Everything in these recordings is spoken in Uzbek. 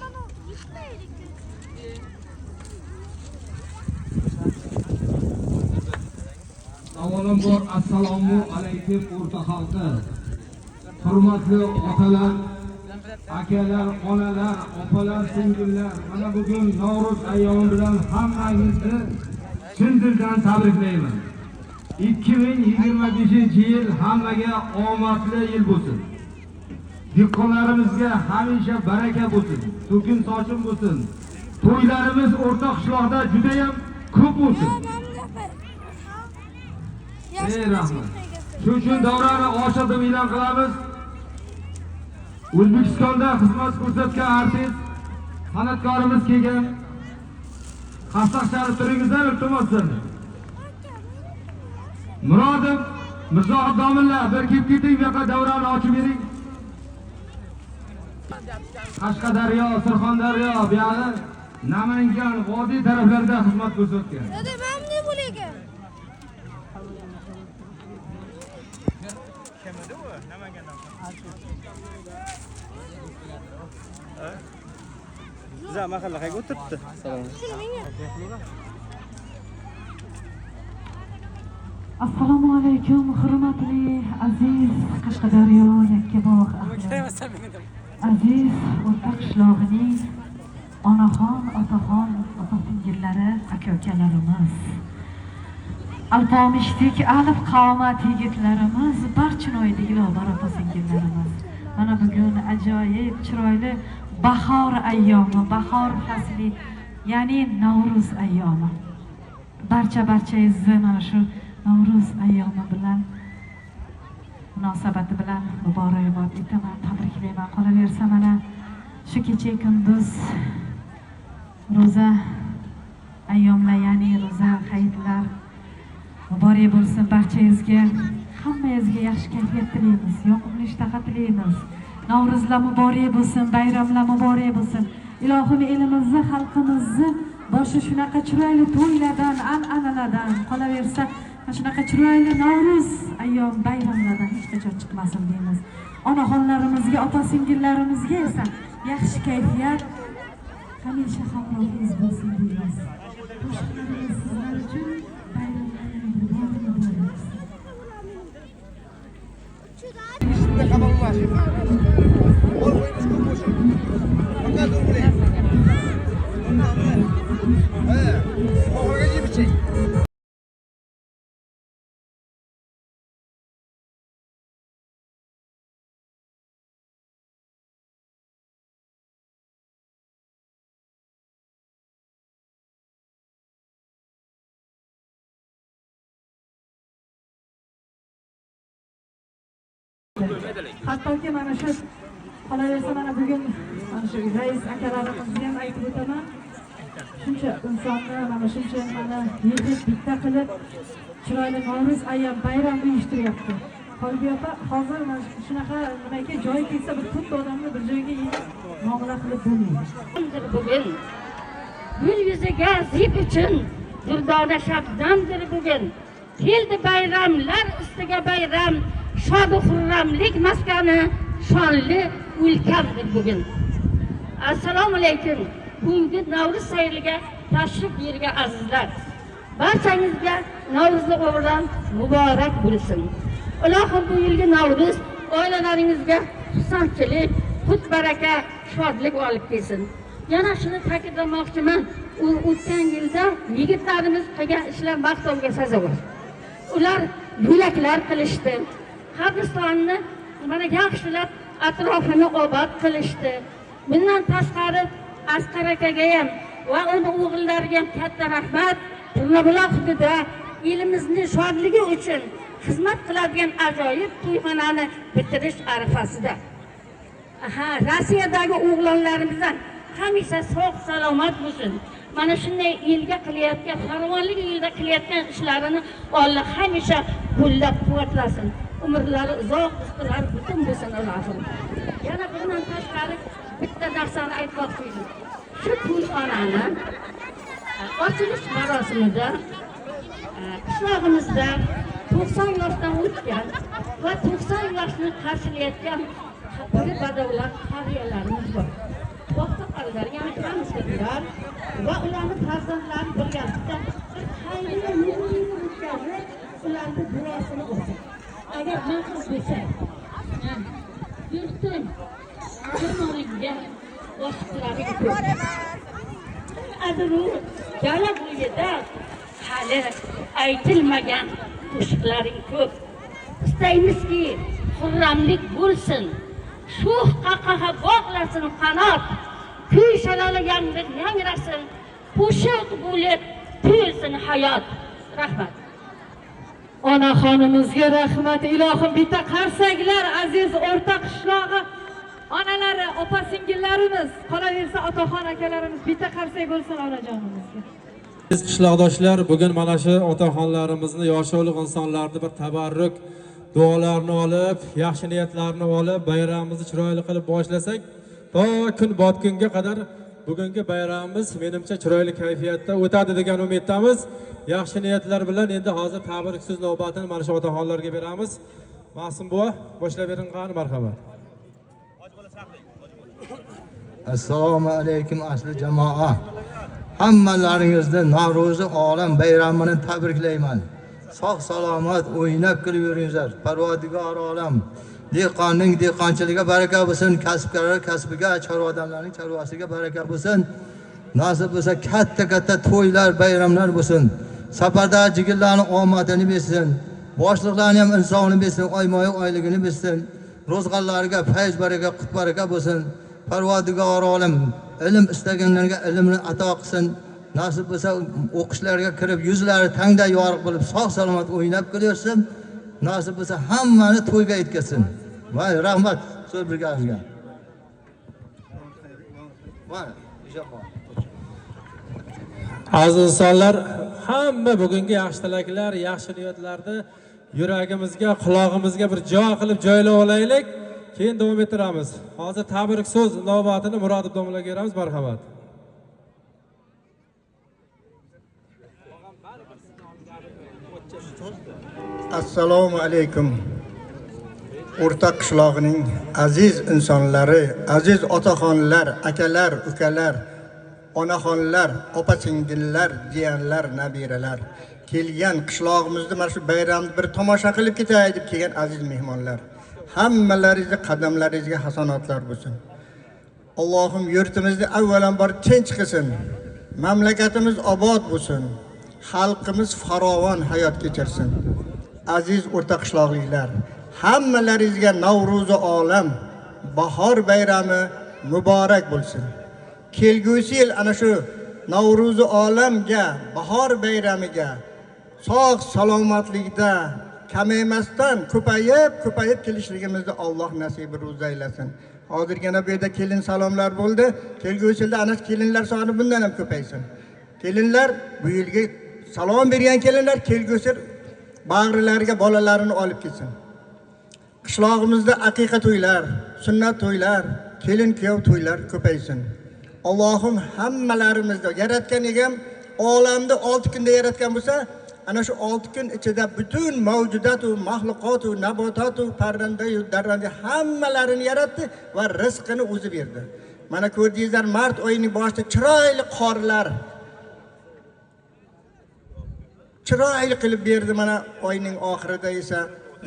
Mana gitmaylik. Avvalambor assalomu alaykum o'rta xalqi. Hurmatli otalar, akalar, onalar, opalar, singillar, mana bugun Navro'z ayyomi bilan hammangizni chin dildan tabriklayman. 2025-yil hammaga omadli yil bo'lsin. Dehqonlarimizga hamisha baraka bo'lsin, to'kin sochim bo'lsin. To'ylarimiz o'rta qishloqda juda ham ko'p bo'lsin. Rahmat. Shu uchun davrani ochiq deb e'lon qilamiz. O'zbekistonda xizmat ko'rsatgan artist, san'atkorimiz kelgan. Qassoq turingizdan iltimosdan. Murodov Mirzohid domilla bir kelib keting, bu yoqqa davrani ochib bering. Qashqadaryo, Surxondaryo, bu yoqda Namangan, vodiy taraflarida xizmat ko'rsatgan. Dada, men nima bo'lagan? Biza mahalla qayga o'tiribdi? Assalomu alaykum, hurmatli aziz Qashqadaryo Yakkabog' ahli. Aziz o'rta qishlog'ining onaxon, otaxon, opa-singillari, aka-ukalarimiz. Alpomishdik alif qomat yigitlarimiz, Barchinoy Dilobar opa-singillarimiz. Mana bugun ajoyib chiroyli bahor ayyomi, bahor fasli, ya'ni Navro'z ayyomi. Barchangizni mana shu Navro'z ayyomi bilan munosabati bilan muborakbod etaman, tabriklayman. Qolaversa mana shu kecha kunduz ro'za ayyomlar, ya'ni ro'za hayitlar muborak bo'lsin barchangizga. Hammangizga yaxshi kayfiyat tilaymiz, yoqimli ishtaha tilaymiz. Navro'zlar muborak bo'lsin, bayramlar muborak bo'lsin. Ilohim elimizni, xalqimizni boshi shunaqa chiroyli to'ylardan, an'analardan qolaversa, shunaqa chiroyli Navro'z ayyom bayramlardan hech qachon chiqmasin deymiz. Onaxonlarimizga, opa-singillarimizga esa yaxshi kayfiyat hamisha hamrohingiz bo'lsin deymiz. Qo'shiqlarimiz sizlar uchun bayramlarning muborak bo'lsin. Hattoki mana shu qolaversa, mana bugun mana shu rais akalarimizni ham aytib o'taman. Shuncha insonni mana shuncha mana yig'ib bitta qilib chiroyli Navro'z ayyom bayram uyushtiryapti. Xolbiy opa, hozir mana shunaqa nimaga joy kelsa, bir to'rt odamni bir joyga muomala qilib bo'lmaydi. Bugun gul yuziga zib uchun durdona shabnamdir bugun. Keldi bayramlar ustiga bayram, shod-u xurramlik maskani, shonli o'lkamdir bugun. Assalomu alaykum. Bugungi Navro'z sayliga tashrif buyurgan azizlar. Barchangizga Navro'zli bayram muborak bo'lsin. Ilohim bu yilgi Navro'z oilalaringizga xursandchilik, qut baraka, shodlik olib kelsin. Yana shuni ta'kidlamoqchiman, o'tgan yilda yigitlarimiz qilgan ishlar maqtovga sazovor. Ular yo'laklar qilishdi, qabristonni mana yaxshilab atrofini obod qilishdi. Bundan tashqari Asqar akaga ham va uning o'g'illariga ham katta rahmat. Turnabuloq hududida elimizni shodligi uchun xizmat qiladigan ajoyib to'yxonani bitirish arafasida. Rossiyadagi o'g'lonlarimizdan hamisha sog' salomat bo'lsin. Mana shunday yilga qilayotgan, farovonlik yilda qilayotgan ishlarini Alloh hamisha qo'llab-quvvatlasin. Umrlari uzoq, rizqlari butun bo'lsin Allohim. Yana bundan tashqari bitta narsani aytmoqchi edim. Shu to'yxonani ochilish marosimida qishlog'imizda 90 yoshdan o'tgan va 90 yoshni qarshilayotgan piri badavlat qariyalarimiz bor. Oqsoqollar yana kamsizlar va ularning farzandlari birgalikda xayriya nurli o'tkazib, ularning duosini olsin. Agar maqsad bo'lsa, yurtim adolimga boshqalari ko'p. Adru jala bo'yida hali aytilmagan qo'shiqlaring ko'p. İsteymizki xurramlik bo'lsin, sho'x qaqaha bog'lasin qanot, kuy shalala yangrasin, qo'shiq bo'lib to'lsin hayot. Rahmat. Onaxonimizga rahmat. Ilohim bitta qarsaklar aziz o'rta qishlog'i onalari, opa-singillarimiz, qolaversa otaxon akalarimiz bitta qarsak bo'lsin onajonimizga. Biz qishloqdoshlar bugun mana shu otaxonlarimizni, yoshi ulug' insonlarni bir tabarruk duolarini olib, yaxshi niyatlarini olib, bayramimizni chiroyli qilib boshlasak, to kun botgunga qadar bugungi bayramimiz menimcha chiroyli kayfiyatda o'tadi degan umiddamiz. Yaxshi niyatlar bilan endi hozir tabrik so'z navbatini mana shu otaxonlarga beramiz. Ma'sum buva, boshlab bering qani, marhamat. Assalomu alaykum asli jamoa. Hammalaringizni Navro'zi olam bayramini tabriklayman. Sog' salomat o'ynab kulib yuringlar. Parvardigor olam dehqonning dehqonchiligiga baraka bo'lsin, kasbkorlar kasbiga, chorva odamlarning chorvasiga baraka bo'lsin. Nasib bo'lsa katta to'ylar, bayramlar bo'lsin. Safarda jigillarning omadini bersin. Boshliqlarning ham insonni bersin, oymoyi oyligini bersin. Ro'zg'orlariga fayz baraka, qut baraka bo'lsin. Parvardigor olam ilm istaganlarga ilmni ato qilsin. Nasib bo'lsa o'qishlarga kirib yuzlari tangda yorug' bo'lib sog' salomat o'ynab kulaversin. Nasib bo'lsa hammani to'yga yetkazsin. Voy rahmat so'z brigadasiga. Voy inshaalloh. Aziz insonlar, hamma bugungi yaxshi tilaklar, yaxshi niyatlarni yuragimizga, quloqimizga bir joy qilib joylab olaylik. Keyin davom ettiramiz. Hozir tabrik so'z navbatini Murodov domlaga beramiz, marhamat. Assalomu alaykum. O'rta qishlog'ining aziz insonlari, aziz otaxonlar, akalar, ukalar, onaxonlar, opa-singillar, jiyanlar, nabiralar, kelgan qishlog'imizda mana shu bayramni bir tomosha qilib ketay deb kelgan aziz mehmonlar. Hammalaringizga qadamlaringizga hasanotlar bo'lsin. Allohim yurtimizni avvalambor tinch qilsin. Mamlakatimiz obod bo'lsin. Xalqimiz farovon hayot kechirsin. Aziz o'rta qishloqliklar, hammalaringizga Navro'zi olam bahor bayrami muborak bo'lsin. Kelgusi yil ana shu Navro'zi olamga, bahor bayramiga sog' salomatlikda kamaymasdan ko'payib kelishligimizni Alloh nasibi ro'za aylasin. Hozirgina bu yerda kelin salomlar bo'ldi. Kelgusi yilda ana kelinlar soni bundan ham ko'paysin. Kelinlar bu yilga salom bergan kelinlar kelgusi bag'rilariga bolalarini olib ketsin. Qishlog'imizda aqiqa to'ylar, sunnat to'ylar, kelin kuyov to'ylar ko'paysin. Allohim hammalarimizda yaratgan egam olamni 6 kunda yaratgan bo'lsa, ana shu 6 kun ichida butun mavjudot va mahluqot va nabotot va parranda va darranda hammalarini yaratdi va rizqini o'zi berdi. Mana ko'rdingizlar, mart oyining boshida chiroyli qorlar chiroyli qilib berdi. Mana oyning oxirida esa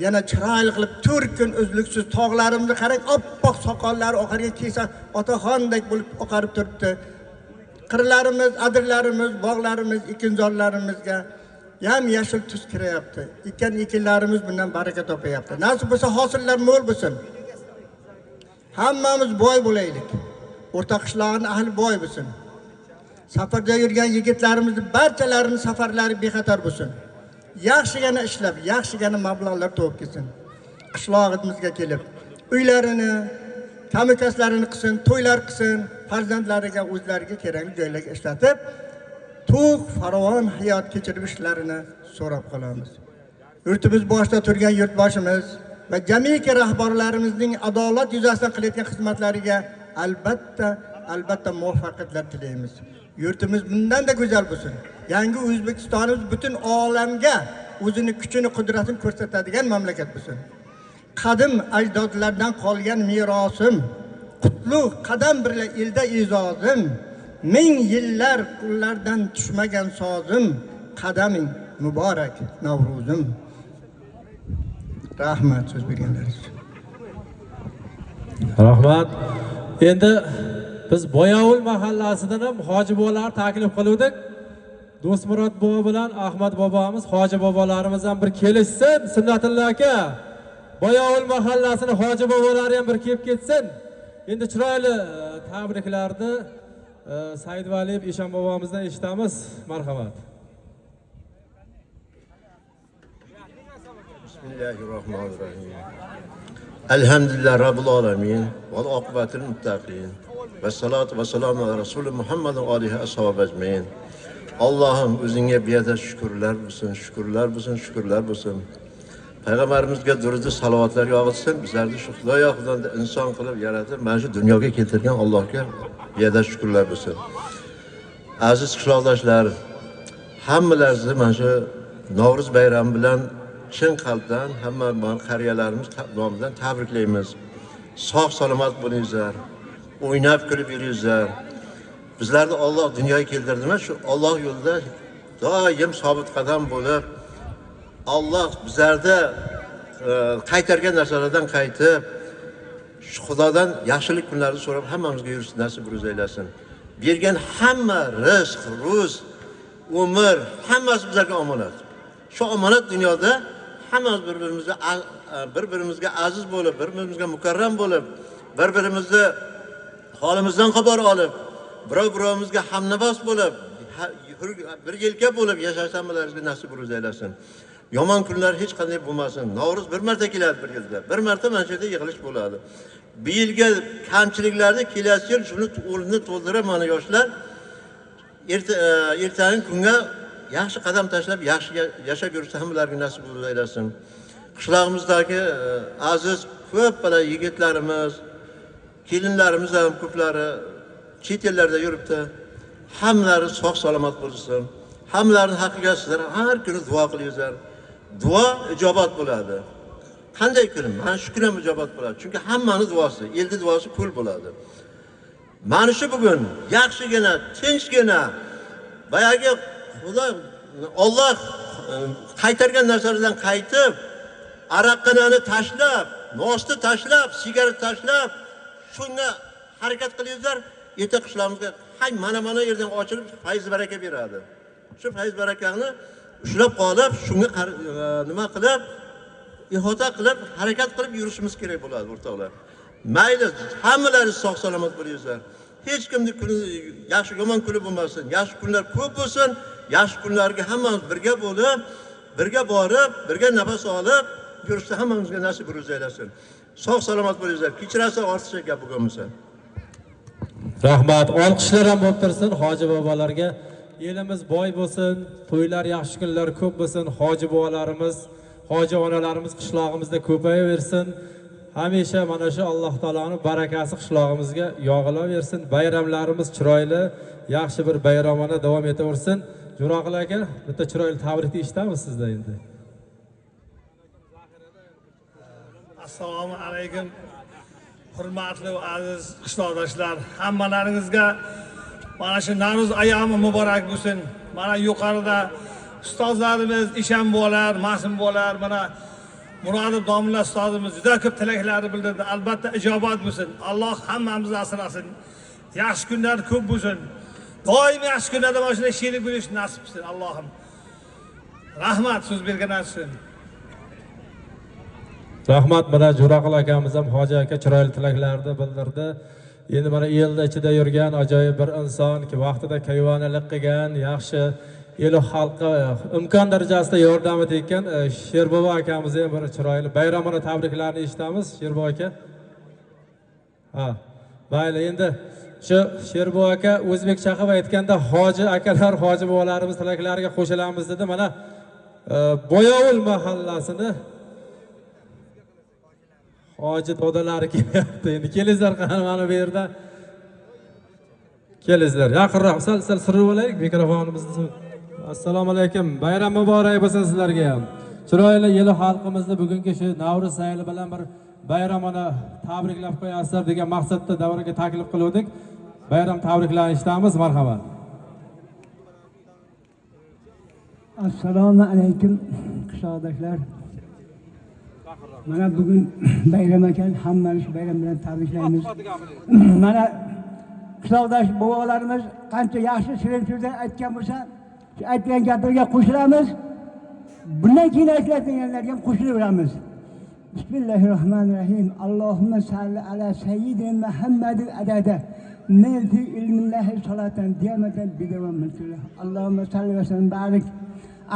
yana chiroyli qilib 4 kun uzluksiz tog'larimni qarang, oppoq soqollari oxirga kelsa otaxondek bo'lib oqarib turibdi. Qirlarimiz, adirlarimiz, bog'larimiz, ekinzorlarimizga yam yashil tus kiryapti. Ekinlarimiz bundan baraka topayapti. Nasib bo'lsa hosillar mo'l bo'lsin. Hammamiz boy bo'laylik. O'rta qishloqning ahli boy bo'lsin. Safarda yurgan yigitlarimizni barchalarini safarlari bexatar bo'lsin. Yaxshigina ishlab, yaxshigina mablag'lar topib kelsin. Qishlog'imizga kelib, uylarini, kamikaslarini qilsin, to'ylar qilsin, farzandlariga o'zlariga kerakli joylarga ishlatib, to'q farovon hayot kechirishlarini so'rab qolamiz. Yurtimiz boshida turgan yurtboshimiz va jamiki rahbarlarimizning adolat yuzasidan qilayotgan xizmatlariga albatta muvaffaqiyatlar tilaymiz. Yurtimiz bundan-da go'zal bo'lsin. Yangi O'zbekistonimiz butun olamga o'zining kuchini, qudratini ko'rsatadigan mamlakat bo'lsin. qadim ajdodlardan qolgan merosim, qutlug' qadam birla elda izozim, ming yillar qullardan tushmagan sozim, qadaming muborak Navruzim. Rahmat so'z berganlaringiz uchun. Rahmat. Endi biz Boyovul mahallasidan ham hoji bobolar taklif qildik. Do'stmurod bobo bilan Ahmad bobomiz, hoji bobolarimiz ham bir kelishsin, Sunnatullo aka. Boyovul mahallasini hoji bobolari ham bir kelib ketsin. Endi chiroyli tabriklarni Saidvaliyev Eshon bobomizdan eshitamiz. Marhamat. Bismillahirrahmanirrahim. Elhamdülillah Rabbil Alemin. Vel akibetil muttaqin. Ve salatu ve selamu ala Resulü Muhammedin alihi ashabı ecmeyin. Allah'ım özüne biyada şükürler bulsun, şükürler bulsun, şükürler bulsun. Peygamberimizge durdu salavatlar yağıtsın. Bizler de şu Xudoyo Xudodan da inson qilib yaratib, mana shu dunyoga keltirgan Allohga biyada şükürler bulsun. Aziz qishloqdoshlar, hammalaringizni mana shu Navro'z bayrami bilan chin qalbdan hamma qariyalarimiz nomidan tabriklaymiz. Sog' salomat bo'linglar. O'ynab kulib yuringlar. Bizlarni Alloh dunyoga keltirdimi? Shu Alloh yo'lida doim sobit qadam bo'lib, Alloh bizlarda qaytargan narsalardan qaytib, shu Xudodan yaxshilik kunlarni so'rab hammamizga yurishni nasib aylasin. Bergan hamma rizq, ro'z, umr hammasi bizlarga omonat. Shu omonat dunyoda hammamiz bir-birimizga aziz bo'lib, bir-birimizga mukarram bo'lib, bir-birimizni holimizdan xabar olib, birov-birovimizga hamnafas bo'lib, bir yelka bo'lib yashashimizni nasib aylasin. Yomon kunlar hech qanday bo'lmasin. Navro'z bir marta keladi bir yilda. Bir marta mana shu yerda yig'ilish bo'ladi. Bu yilga kamchiliklarni kelasi yil shuni o'rnini to'ldirib mana yoshlar ertangi kunga yaxshi qadam tashlab, yaxshi yashab yurishni hammalarga nasib aylasin. Qishlog'imizdagi aziz ko'p bala yigitlarimiz, kelinlarimiz ham ko'plari chet ellarda yuribdi. Hammalari sog' salomat bo'lsin. Hammalarining haqqiga sizlar har kuni duo qilinglar. Duo ijobat bo'ladi. Qanday kun? Mana shu kun ham ijobat bo'ladi. Chunki hammaning duosi, elning duosi kul bo'ladi. Mana shu bugun yaxshigina, tinchgina boyagi Xudo Alloh qaytargan narsalardan qaytib, araqanani tashlab, nosni tashlab, sigaret tashlab, shunga harakat qilinglar. Erta qishlamizga hay mana yerdan ochilib fayz baraka beradi. Shu fayz barakani ushlab qolib, shunga nima qilib, ihota qilib, harakat qilib yurishimiz kerak bo'ladi, o'rtoqlar. Mayli, hammalaringiz sog' salomat bo'linglar. Hech kimning kuni yaxshi yomon kuni bo'lmasin. Yaxshi kunlar ko'p bo'lsin. Yaxshi kunlarga hammamiz birga bo'lib, birga borib, birga nafas olib yurishni hammamizga nasib aylasin. Sog' salomat bo'linglar. Kechirasiz ortiqcha gap bo'lganmisa. Rahmat. Olqishlar ham bo'lib tursin hoji bobolarga. Elimiz boy bo'lsin, to'ylar yaxshi kunlar ko'p bo'lsin, hoji bobolarimiz, hoji onalarimiz qishlog'imizda ko'payaversin. Hamisha mana shu Alloh taoloning barakasi qishlog'imizga yog'ilaversin. Bayramlarimiz chiroyli, yaxshi bir bayramona davom etaversin. Jo'raqil aka, bitta chiroyli tabrikni eshitamiz sizdan endi. Assalomu alaykum. Hurmatli va aziz qishloqdoshlar, hammalaringizga mana shu Navro'z ayyomi muborak bo'lsin. Mana yuqorida ustozlarimiz Eshon bobolar, Ma'sum bobolar, mana Murodov domla ustozimiz juda ko'p tilaklarni bildirdi. Albatta ijobat bo'lsin. Alloh hammamizni asrasin. Yaxshi kunlar ko'p bo'lsin. Doim yaxshi kunlarda mana shunday sherik bo'lish nasib qilsin Allohim. Rahmat so'z berganingiz uchun. Rahmat. Mana Jo'raqil akamiz ham hoji aka chiroyli tilaklarni bildirdi. Endi mana elda ichida yurgan ajoyib bir inson ki vaqtida kayvonalik qilgan, yaxshi el xalqqa imkon darajasida yordam etgan Sherbobo akamizga bir chiroyli bayramona tabriklarni eshitamiz. Sherbobo aka. Ha. Mayli, endi shu Sherbobo aka o'zbekcha qilib aytganda hoji akalar, hoji bobolarimiz tilaklariga qo'shilamiz dedi. Mana Boyovul mahallasini hoji dodalari kelyapti. Endi kelinglar mana bu yerda. Kelinglar. Yaqinroq sal surib olaylik mikrofonimizni. Assalomu alaykum. Bayram muborak bo'lsin sizlarga ham. chiroyli yili xalqimizni bugungi shu Navro'z sayli bilan bir bayramini tabriklab qo'yasizlar degan maqsadda davraga taklif qildik. Bayram tabriklarini eshitamiz, marhamat. Assalomu alaykum qishloqdoshlar. Mana bugun bayram ekan, hammani shu bayram bilan tabriklaymiz. Mana qishloqdosh bobolarimiz qancha yaxshi shirin so'zlar aytgan bo'lsa, shu aytgan gaplarga qo'shilamiz. Bundan keyin aytiladiganlarga ham qo'shilaveramiz. Bismillahirrohmanirrohim. Allohumma salli ala sayyidina Muhammadil adada. Men fi ilmillahi salatan diyamatan bidavam mulkillah. Allohumma salli va sallim barik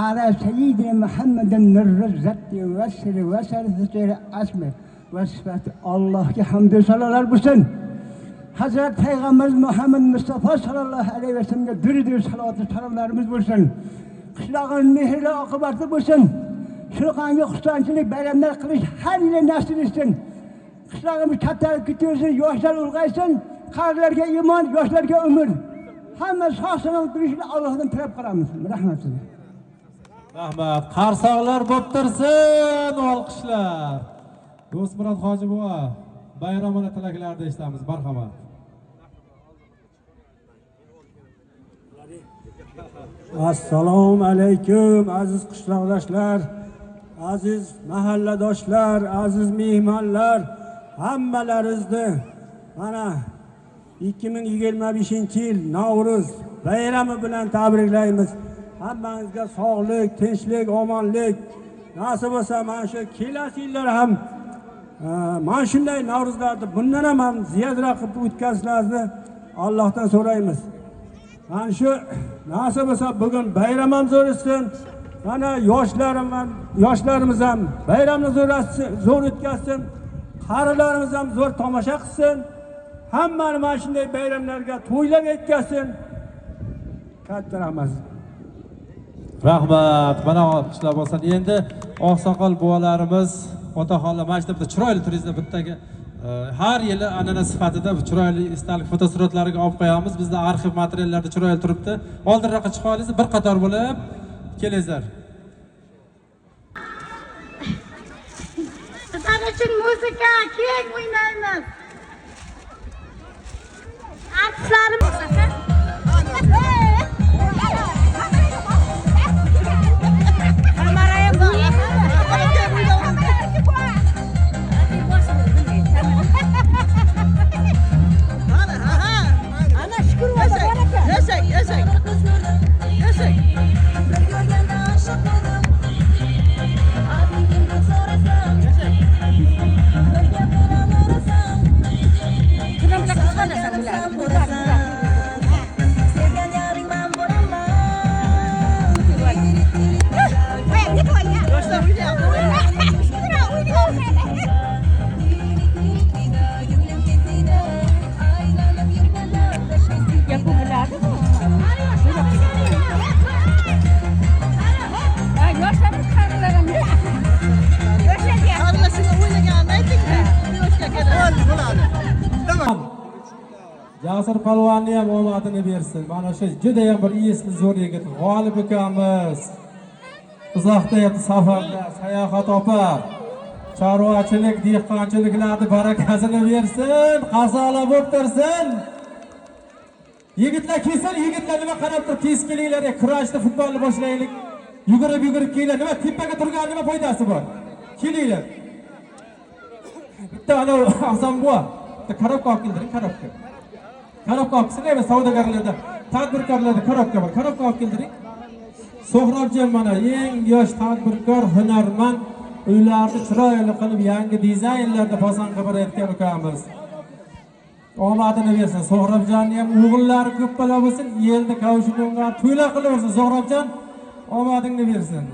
ala sayyidina Muhammadin nurrizzati va sirri va sarfati asmi va sifati. Allohga hamd va sanolar bo'lsin. Hazrat Payg'ambarimiz Muhammad Mustafa sallallohu alayhi va sallamga durud va salovat va salomlarimiz bo'lsin. Qishlog'imiz mehrli oqibati bo'lsin. Shunaqangi xursandchilik bayramlar qilish har yili nasib etsin. Qishlog'imiz kattarib ketaversin, yoshlar ulg'aysin, qarilarga iymon, yoshlarga umr. Hamma sog' salomat bo'lishini Allohdan tilab qolamiz. Rahmat sizga. Rahmat. Qarsaqlar bo'lib tursin, olqishlar. Do'stmurod hoji buva, bayramona tilaklarni eshitamiz, marhamat. Assalomu alaykum aziz qishloqdoshlar, aziz mahalladoshlar, aziz mehmonlar, hammalaringizni mana 2025-yil Navro'z bayrami bilan tabriklaymiz. Hammangizga sog'lik, tinchlik, omonlik nasib bo'lsa, mana shu kelasi yillar ham mana shunday Navro'zlarni bundan ham ziyodroq qilib o'tkazishlaringizni Allohdan so'raymiz. Mana shu nasib bo'lsa bugun bayram ham zo'r o'tsin. Mana yoshlarimiz ham bayramni zo'r o'tkazsin. Qarilarimiz ham zo'r tomosha qilsin. Hammani mana shunday bayramlarga to'ylab yetkazsin. Katta rahmat. Rahmat. Mana olqishlar bo'lsin. Endi oqsoqol buvalarimiz otaxonlar maktabda chiroyli turizmni bittaga har yili an'ana sifatida chiroyli esdalik fotosuratlariga olib qo'yamiz. Bizda arxiv materiallarda chiroyli turibdi. Oldinroqqa chiqib olinglar, bir qator bo'lib kelinglar. Sizlar uchun muzika keng o'ynaymiz. Artistlarimiz Jasur palvonni ham omadini bersin. Mana shu juda ham bir esli zo'r yigit G'olib ukamiz. Uzoqda safarda sayohat opib, chorvachilik, dehqonchiliklarni barakasini bersin, qasola bo'lib tursin. Yigitlar kelsin, yigitlar nima qarab turib, tez kelinglar, kurashni, futbolni boshlaylik. Yugurib kelinglar, nima tepaga turgan nima foydasi bor? Kelinglar. Bitta ana Hasan buva, bitta karobka olib keldiring, karobka. Karobka olib kelsin, savdogarlarda, tadbirkorlarda karobka bor. Karobka olib keldiring. So'hrobjon mana eng yosh tadbirkor, hunarmand, uylarni chiroyli qilib yangi dizaynlarda bosan qilib ukamiz. Omadini bersin. So'hrobjonni ham o'g'illari ko'p bola bo'lsin, yelni kavshunga to'ylar qilaversin. So'hrobjon omadingni bersin.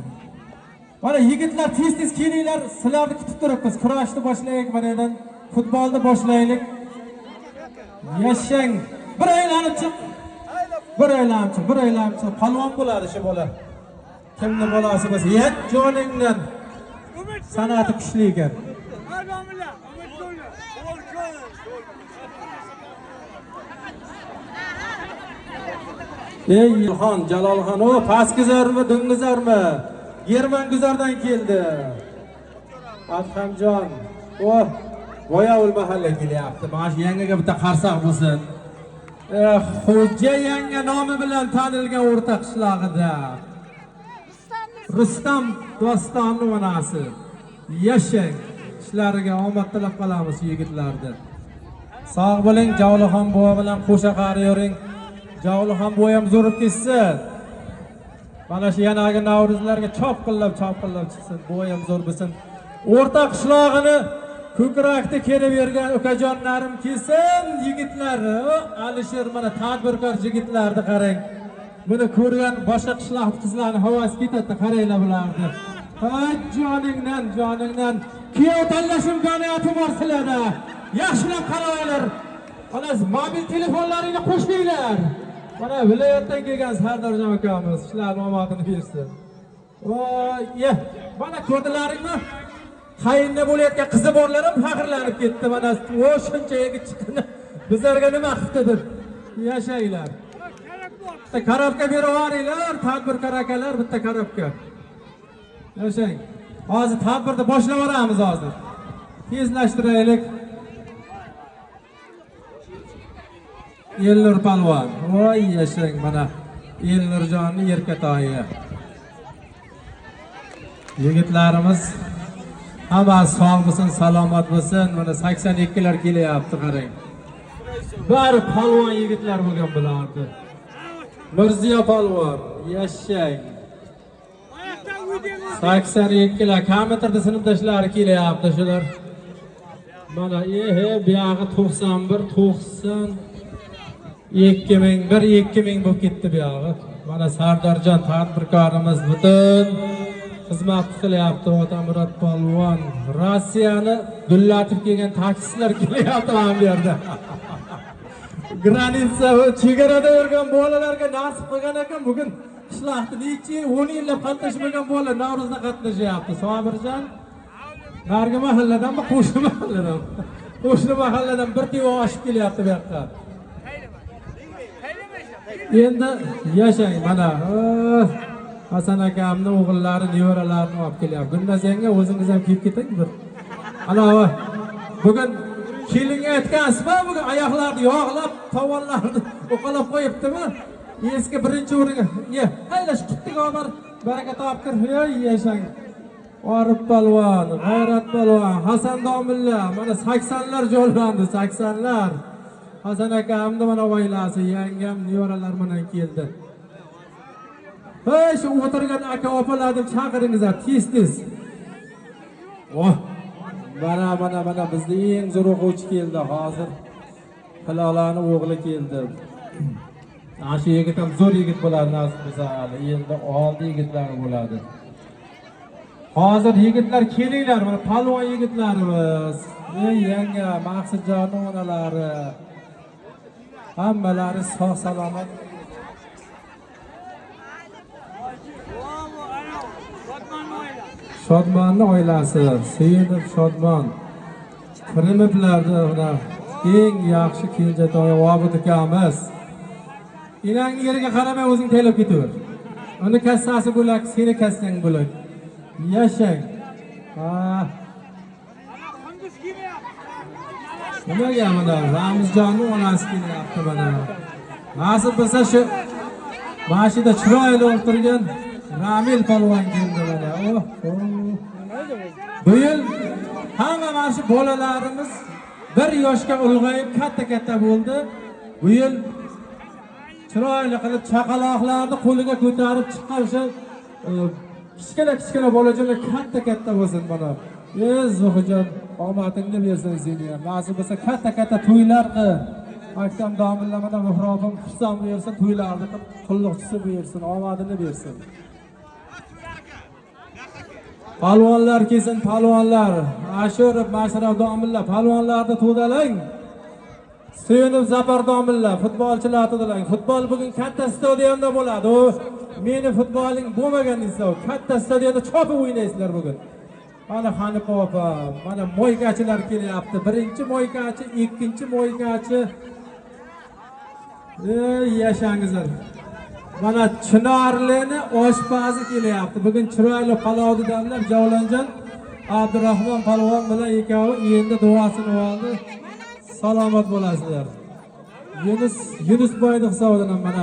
Mana yigitlar tez kelinglar, sizlarni kutib turibmiz. Kurashni boshlaylik, mana yerdan futbolni boshlaylik. Yashang. Bir aylanib chiq. Bir aylanib chiq. Palvon bo'ladi shu bola. Kimni bolasi bo'lsa, yet joningdan. San'ati kuchli ekan. Ey Ilhon, Jalolxon, o pastgizarmi, dungizarmi? Germanguzardan keldi. Adhamjon. Oh, Boyovul mahalla kelyapti. Mana shu yangiga bitta qarsoq bo'lsin. Xo'ja yanga nomi bilan tanilgan o'rta qishlog'ida. Rustam Dostonni onasi. Yashang. Ishlariga omad tilab qolamiz yigitlarni. Sog' bo'ling, Javlixon buva bilan qo'sha qarayvering. Javlixon buva ham zo'rib ketsin. Mana shu yanagi Navruzlarga chopqillab chiqsin, buva ham zo'r bo'lsin. O'rta qishlog'ini ko'krakda kelib bergan ukajonlarim kelsin, yigitlar. Alisher mana tadbirkor yigitlarni qarang. Buni ko'rgan boshqa qishloq qizlarning havasi ketadi, qaranglar bularni. Joningdan kuyov tanlash imkoniyati bor sizlarda. Yaxshilab qaranglar. Mana mobil telefonlaringni qo'shinglar. Mana viloyatdan kelgan Sardorjon akamiz ishlarni omadini bersin. Voy, mana ko'rdilaringmi? Qayinda bo'layotgan qizi borlar ham faxrlanib ketdi. Mana o shunchaga chiqdi. Bizlarga nima qilibdi? Yashanglar. Bitta karobka berib yuboringlar, tadbirkor akalar, bitta karobka. Yashang. Hozir tadbirni boshlab yuboramiz hozir. Tezlashtiraylik. Elnur palvon. Voy yashang mana Elnurjonning erkatoyi. Yigitlarimiz hammasi sog' bo'lsin, salomat bo'lsin. Mana 82lar kelyapti, qarang. Bari palvon yigitlar bo'lgan bulardi. Mirziyo palvon, yashang. 82lar kommentarda sinfdoshlari kelyapti shular. Mana bu yog'i 91, 90 2001, 2000 bo'lib ketdi bu yog'i. Mana Sardorjon tadbirkorimiz butun xizmat qilyapti. Otamurod polvon, Rossiyani gullatib kelgan taksistlar kelyapti mana bu yerda. Granitsa chegarada yurgan bolalarga nasib qilgan ekan, bugun qishloqda necha 10 yillab qatnashmagan bolalar Navro'zda qatnashyapti. Sobirjon nargi mahalladanmi, qo'shni mahalladan? Qo'shni mahalladan bir teva oshib kelyapti bu yoqqa. Endi yashang mana. Hasan akamning o'g'illari, nevaralarini olib kelyapti. Gulnaz yanga o'zingiz ham kelib keting bir. Ana bugun kelinga aytgansizmi, bugun oyoqlarni yog'lab, tovonlarni o'qalab qo'yibdimi? Eski birinchi o'ringa. Haylash quttiga olib baraka topkir. Yashang. Orif palvon, G'ayrat palvon, Hasan domilla, mana 80lar jo'llandi, 80lar. Hasan akamni mana oilasi, yangam, nevaralar bilan keldi. Hey, shu o'tirgan aka opalarni chaqiringizlar, tez. Mana bizning eng zo'r o'quvchi keldi hozir. Hilolaning o'g'li keldi. Ana shu yigit ham zo'r yigit bo'ladi nasib bo'lsa, endi oldi yigitlar bo'ladi. Hozir yigitlar kelinglar, mana palvon yigitlarimiz. Ey yanga, Maqsudjonning onalari. Hammalari sog' salomat. Shodmonning oilasi, Seyidov Shodmon. Primitlarda mana eng yaxshi kenjatoy Obid akamiz. Inangning yeriga qaramay o'zing taylab ketaver. Uni kassasi bo'lak, seni kassang bo'lak. Yashang. Nimaga mana Ramzjonning onasi kelyapti mana. Nasib bo'lsa shu mashina chiroyli o'tirgan Ramil polvon keldi mana. Bu yil hamma mana shu bolalarimiz bir yoshga ulg'ayib katta bo'ldi. Bu yil chiroyli qilib chaqaloqlarni qo'liga ko'tarib chiqqan shu kichkina bolajonlar katta bo'lsin mana. Zuhurjon, omadingni bersin seni ham. Nasib bo'lsa katta to'ylarni Aktam domillamada mihrobim xursand bersin, to'ylarni qulluqchisi bersin, omadini bersin. Palvonlar kelsin, palvonlar. Ashurov, Mashraf domilla, palvonlarni to'dalang. Suyunib Zapar domilla, futbolchilar to'dalang. Futbol bugun katta stadionda bo'ladi. Meni futboling bo'lmaganingizda katta stadionda chopib o'ynaysizlar bugun. Mana Hanifa opa, mana moykachilar kelyapti. Birinchi moykachi, ikkinchi moykachi. Yashangizlar. Mana Chinorlini oshpazi kelyapti. Bugun chiroyli palovni damlab Javlanjon Abdurahmon palvon bilan ikkovi endi duosini oldi. Salomat bo'lasizlar. Yunus boyni hisobidan mana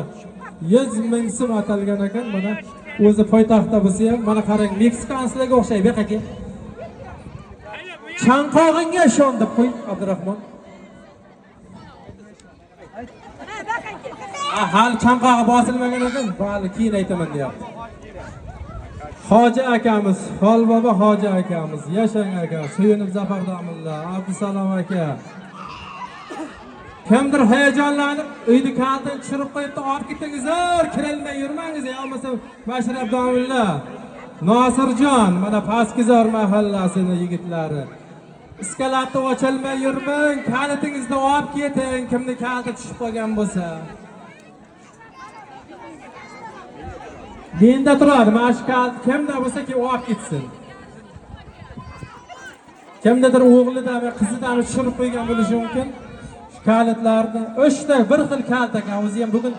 100 ming so'm atalgan ekan. Mana o'zi poytaxtda bo'lsa ham mana qarang Meksikanslarga o'xshaydi aka. Chanqog'inga ishondim qo'y Abdurahmon. Hali chanqog'i bosilmagan ekan, bali keyin aytaman deyapti. Hoji akamiz, Xolbobo hoji akamiz, Yashang aka, Suyunib Zafardomilla, Abdusalom aka. Kimdir hayajonlanib, uyni kaltini tushirib qo'yibdi, olib ketingizlar, kirolmay yurmangiz, bo'lmasa Bashir Abdulla, Nosirjon, mana Paskizor mahallasining yigitlari. Iskalatni ochilmay yurmang, kalitingizni olib keting, kimni kalti tushib qolgan bo'lsa. Menda turadi, mana shu kalt kimda bo'lsa ki olib ketsin. Kimdadir o'g'lida va qizida tushirib qo'ygan bo'lishi mumkin. Kalitlarni 3 ta bir xil kalt ekan. O'zi ham bugun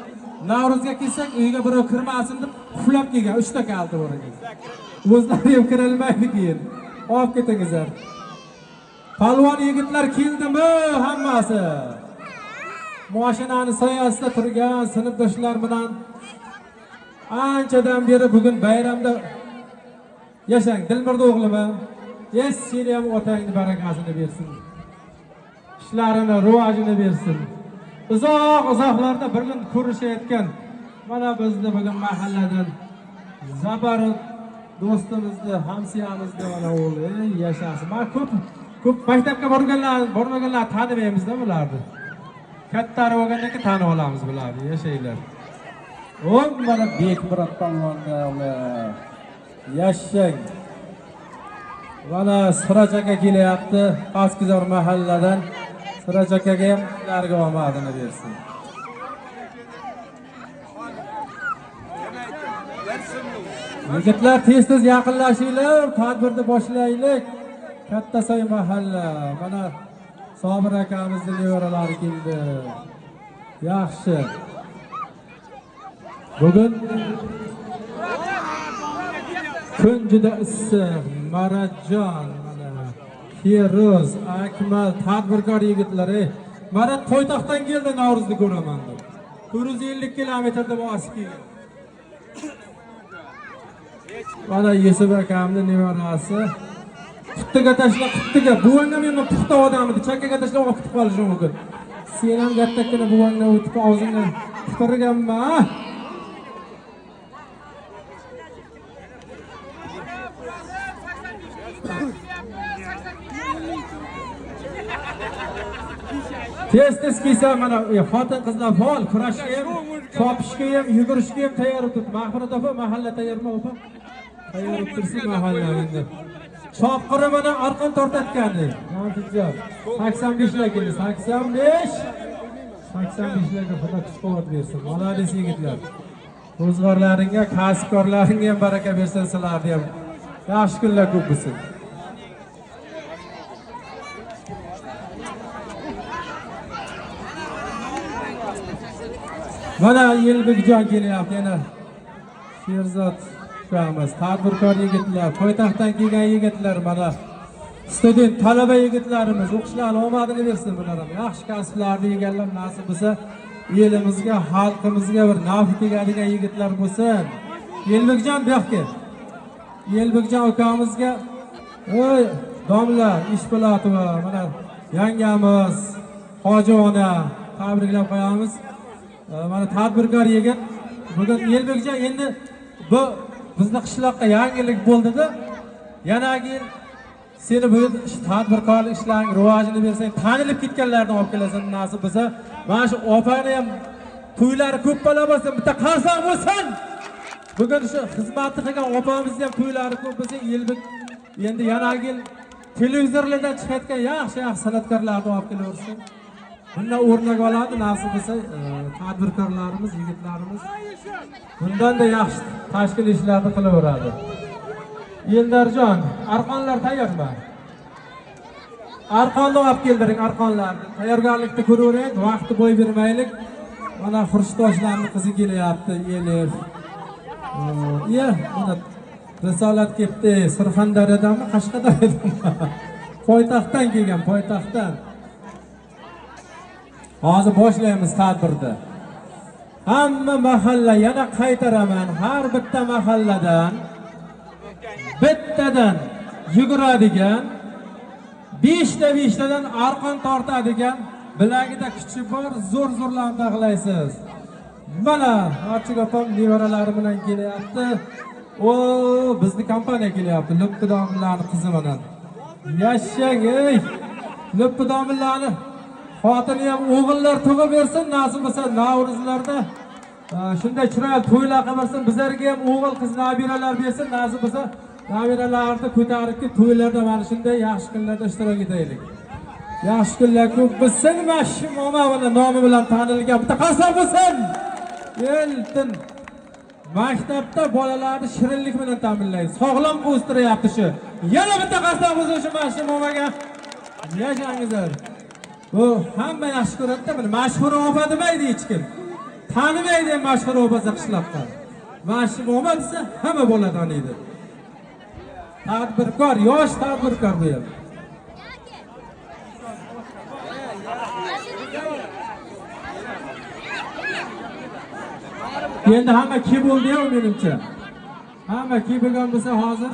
Navro'zga kelsak, uyga birov kirmasin deb quflab kelgan 3 ta kalti bor ekan. O'zlari ham kirolmaydi keyin. Olib ketingizlar. Palvon yigitlar keldimi hammasi? Mashinani soyasida turgan sinfdoshlar bilan anchadan beri bugun bayramda yashang. Dilmurda o'g'limi? Seni ham otangni barakasini bersin. İşlarini, rivojini bersin. Uzoq-uzoqlarda bir kun ko'rishayotgan mana bizni bugun mahalladan Zabarut do'stimizni, hamsiyamizni mana o'g'li yashasin. Men ko'p maktabga bormaganlar tanimaymiz-da bularni. Kattari bo'lgandan keyin tanib olamiz bularni, yashaylar. Mana Bekmurod tomonda yashang. Mana Siraj aka kelyapti, Paskizor mahalladan. Siraj akaga ham ularga omadini bersin. Yigitlar tez-tez yaqinlashinglar, tadbirni boshlaylik. Kattasoy mahalla. Mana Sobir akamizning nevaralari keldi. Yaxshi. Bugun kun juda issiq. Maratjon, Feruz, Akmal, tadbirkor yigitlari. Mana poytaxtdan keldi, Navro'zni ko'raman deb. 450 kilometrda bosib kelgan. Mana Yusuf akamning nevarasi. Quttiga tashlab, quttiga buvangga men puxta odam edi, chakkaga tashlab olib ketib qolishi mumkin. Sen ham kattakkina buvangni o'tib og'zingni tiqirganman. Tez-tez kelsa mana xotin qizlar faol kurashga ham, chopishga ham, yugurishga ham tayyor turibdi. Mahmud opa mahalla tayyormi opa? Tayyor tursin mahalla endi. Chopqiri mana arqon tortatgandi. Mantiqjob. 85lar keldi. 85larga xudo kuch-quvvat bersin. Malades yigitlar. Ro'zg'orlaringga, kasbkorlaringga ham baraka bersin, sizlarga ham. Yaxshi kunlar ko'p bo'lsin. Mana Yelbekjon kelyapti yana. Sherzod ukamiz, tadbirkor yigitlar, poytaxtdan kelgan yigitlar, mana student, talaba yigitlarimiz o'qishlarini omadini bersin bular ham. Yaxshi kasblarni egallab nasib bo'lsa, elimizga, xalqimizga bir naf tegadigan yigitlar bo'lsin. Yelbekjon bu yoqqa. Yelbekjon ukamizga voy domla Ishpo'latova, mana yangamiz, hoji ona tabriklab qo'yamiz. Mana tadbirkor yigit. Bugun Yelbekjon endi bu bizning qishloqqa yangilik bo'ldi-da. Yanagi yil seni bu tadbirkorlik ishlaring rivojini bersang, tanilib ketganlarni olib kelasan nasib bo'lsa. Mana shu opani ham to'ylari ko'p bola bo'lsin, bitta qarsoq bo'lsin. Bugun shu xizmatni qilgan opamizni ham to'ylari ko'p bo'lsa, Yelbek endi yanagi yil televizorlardan chiqayotgan yaxshi san'atkorlarni olib kelaversin. Bundan o'rnak oladi, nasib bo'lsa, tadbirkorlarimiz, yigitlarimiz bundan da yaxshi tashkil ishlarni qilaveradi. Eldarjon, arqonlar tayyormi? Arqonni olib keldiring, arqonlarni. Tayyorgarlikni ko'raveraylik, vaqtni bo'y bermaylik. Mana Xurshidoshlarimning qizi kelyapti, Elif. Mana Risolat kelibdi. Surxondaryodanmi, Qashqadaryodanmi? Poytaxtdan kelgan, poytaxtdan. Hozir boshlaymiz tadbirni. Hamma mahalla, yana qaytaraman, har bitta mahalladan bittadan yuguradigan, 5tadan arqon tortadigan, bilagida kuchi bor, zo'r-zo'rlarni taqlaysiz. Mana Archik opam nevaralari bilan kelyapti. O, bizni kompaniya kelyapti. Luppidomlarning qizi bilan. Yashang ey. Luppidomlarni xotini ham o'g'illar tug'ib bersin, nasib bo'lsa Navruzlarda shunday chiroyli to'ylar qilsin, bizlarga ham o'g'il qiz nabiralar bersin, nasib bo'lsa nabiralarni ko'tarib to'ylarda mana shunday yaxshi kunlarda ishtirok etaylik. Yaxshi kunlar ko'p bo'lsin, mashhur momavini nomi bilan tanilgan bitta qarsam bo'lsin. Eltin maktabda bolalarni shirinlik bilan ta'minlaydi. Sog'lom o'stiryapti shu. Yana bitta qarsam bo'lsin shu mashhur momaga. Yashangizlar. Bu hamma yaxshi ko'radi-da, buni mashhur opa demaydi hech kim. Tanimaydi mashhur opa qishloqda. Mashhur opa desa hamma bola taniydi. Tadbirkor, yosh tadbirkor bu yer. Endi hamma kim bo'ldi-yu menimcha. Hamma kim bo'lgan bo'lsa hozir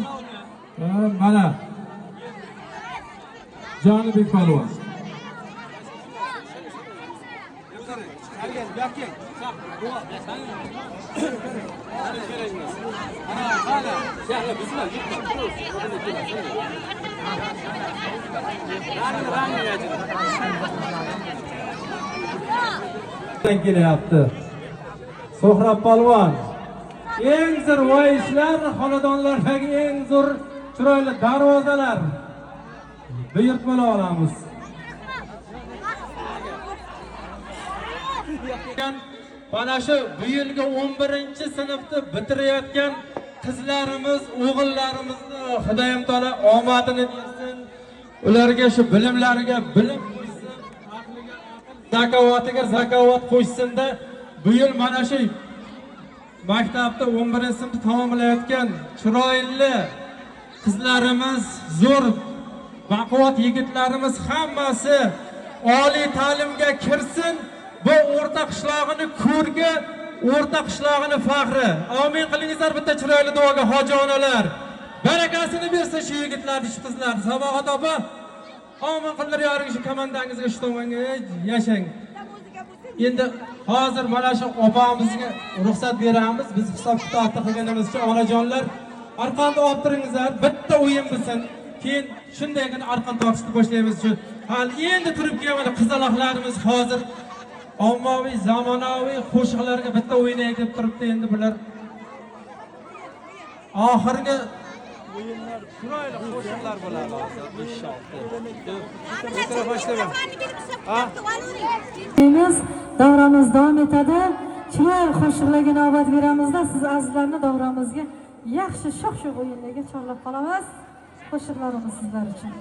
mana Jonibek polvon. Kelyapti. So'hrab polvon. Eng zo'r voyishlar, xonadonlardagi eng zo'r chiroyli darvozalar. Buyurtmalar olamiz. Mana shu bu yilgi 11-sinfni bitirayotgan qizlarimiz, o'g'illarimizni Xudoyim taolo omadini bersin. Ularga shu bilimlariga bilim qo'ysin, aqliga aql, zakovatiga zakovat qo'ysin-da. Bu yil mana shu maktabda 11-sinfni tamomlayotgan chiroyli qizlarimiz, zo'r baquvvat yigitlarimiz hammasi oliy ta'limga kirsin. Bu o'rta qishlog'ini ko'rgi, o'rta qishlog'ini faxri. Amin qilingizlar bitta chiroyli duoga hoji onalar. Barakasini bersin shu yigitlarni, shu qizlarni. Sabohat opa, amin qilinglar yoring shu komandangizga shu tomonga yashang. Endi hozir mana shu opamizga ruxsat beramiz. Biz hisob-kitobni qilganimizcha onajonlar arqonni olib turingizlar, bitta o'yin bo'lsin. Keyin shundaygina arqon tortishni boshlaymiz. Shu hal endi turib kelgan qizaloqlarimiz hozir ommaviy zamonaviy qo'shiqlarga bitta o'ynay deb turibdi. Endi bular oxirgi o'yinlar chiroyli qo'shiqlar bo'ladi inshaalloh. Davramiz davom etadi. Chiroyli qo'shiqlarga navbat beramizda siz azizlarni davramizga yaxshi sho'x-sho'x o'yinlarga chorlab qolamiz. Qo'shiqlarimiz sizlar uchun.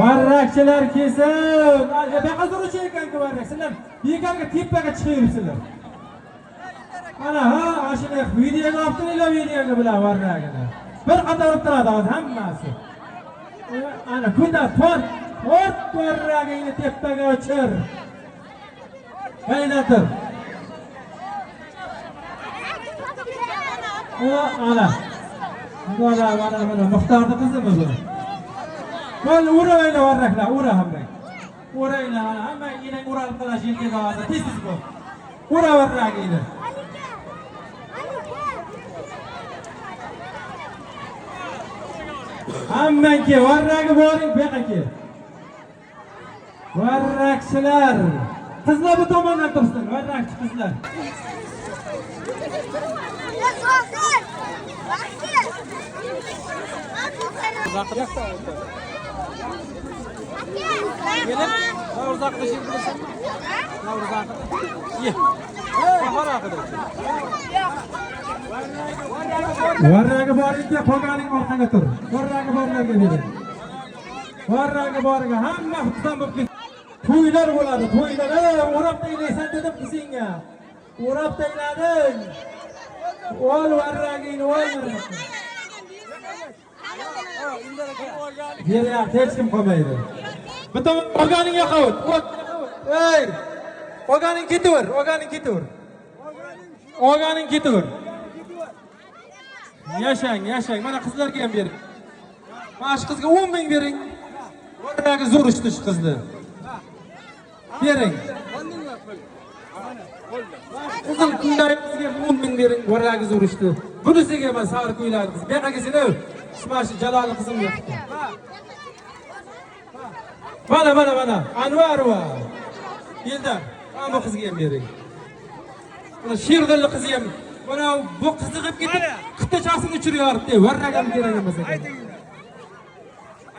Varrakchilar kelsin. Buyoqqa turuvchi ekan-ku varrakchilar. Bekorga tepaga chiqaveribsizlar. Mana ha, shuni videoga olib turinglar, videoga bilan varragini. Bir qator o'tiradi hozir hammasi. Ana ko'tar, tort varragini tepaga o'chir. Qaydadir. Ana. Mana Muxtorning qizimi bu? Qo'l uraylar varraklar, ura hamma. Uraylar, hamma yine ural qilish yilga hozir tez-tez bu. Ura varragini. Hammanki varragi boring, bu yoqqa kel. Varrakchilar. Qizlar bu tomondan tursin, varrakchi qizlar. Varraga boringga qolganing orqaga tur. Varraga borlarga bering. Varraga boringga hamma xursand bo'lib ketdi. To'ylar bo'ladi, to'ylar. O'rab taylaysan dedim qizingga. O'rab taylading. Ol varragingni ol. Beryapti, hech kim qolmaydi. Bitta olganingga qavut. Ey! Olganing ketaver, olganing ketaver. Olganing ketaver. Yashang, yashang. Mana qizlarga ham bering. Mana shu qizga 10 ming bering. Varraga zo'r ishdi shu qizni. Bering. Qizil kunlaringizga 10 ming bering. Varraga zo'r ishdi. Bunisiga emas, sari kuylardi. Bu yoqqa kelsin-ey. Smashi Jalolni qizim yo'qdi. Mana. Anvarova. Eldar, hamma qizga ham bering. Mana Sherdilli qizi ham. Mana bu qiziqib ketib, qitachasini uchiryapti. Varraga kerak emas ekan.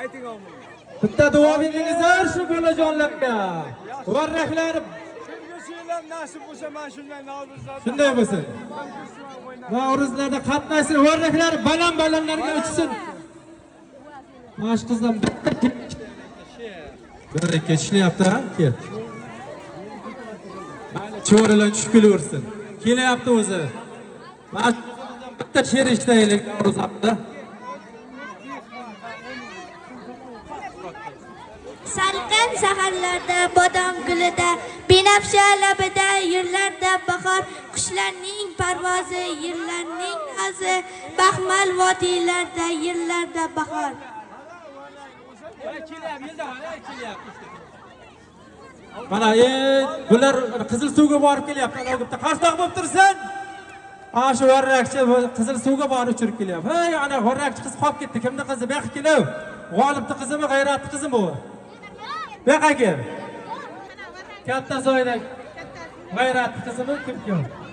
Ayting olmaydi. Bitta duo beringizlar shu bolajonlarga. Varraklar nasib bo'lsa mana shunday Navro'zlarda. Shunday bo'lsin. Navro'zlarda qatnashsin, varraklar baland-balandlarga uchsin. Mana shu qizdan bitta bir ikki ishlayapti, ha? Kel. Cho'rilar tushib kelaversin. Kelyapti o'zi. Mana bitta she'r eshitaylik Navro'zlarda. Salqin saharlarda bodom gulida, binafsha labida yillarda bahor, qushlarning parvozi, yillarning nozi, baxmal vodiylarda yillarda bahor. Mana bular qizil suvga borib kelyapti. Ana bitta qashdoq bo'lib tursin. Ana shu varrakchi qizil suvga borib uchirib kelyapti. Hey, ana varrakchi qiz qolib ketdi. Kimning qizi? Bu yoqqa kelib. G'olibning qizimi, g'ayratli qizimi bu? Bu yoqqa kel. Katta soyda g'ayratli qizimi, kim?